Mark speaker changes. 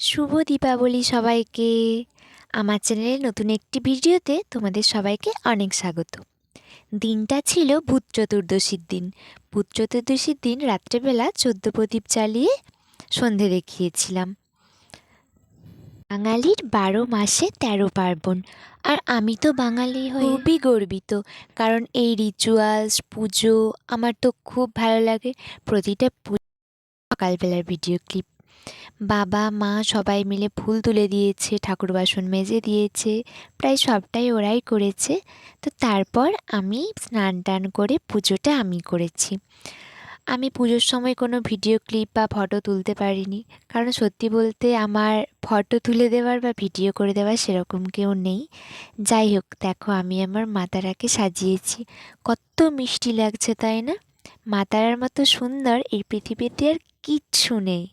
Speaker 1: শুভ দীপাবলি সবাইকে। আমার চ্যানেলের নতুন একটি ভিডিওতে তোমাদের সবাইকে অনেক স্বাগত। দিনটা ছিল ভূত চতুর্দশীর দিন। ভূত চতুর্দশীর দিন রাত্রেবেলা 14 প্রদীপ জ্বালিয়ে সন্ধে দেখিয়েছিলাম। বাঙালির 12 মাসে 13 পার্বণ, আর আমি তো বাঙালি হয়ে খুবই গর্বিত, কারণ এই রিচুয়ালস পুজো আমার তো খুব ভালো লাগে। প্রতিটা সকালবেলার ভিডিও ক্লিপ, বাবা মা সবাই মিলে ফুল তুলে দিয়েছে, ঠাকুর বাসন মেজে দিয়েছে, প্রায় সবটাই ওরাই করেছে। তো তারপর আমি স্নান টান করে পুজোটা আমি করেছি। আমি পুজোর সময় কোনো ভিডিও ক্লিপ বা ফটো তুলতে পারিনি, কারণ সত্যি বলতে আমার ফটো তুলে দেওয়ার বা ভিডিও করে দেওয়ার সেরকম কেউ নেই। যাই হোক, দেখো আমি আমার মা তারাকে সাজিয়েছি, কত মিষ্টি লাগছে তাই না? মা তারার মতো সুন্দর এই পৃথিবীতে আর কিচ্ছু নেই।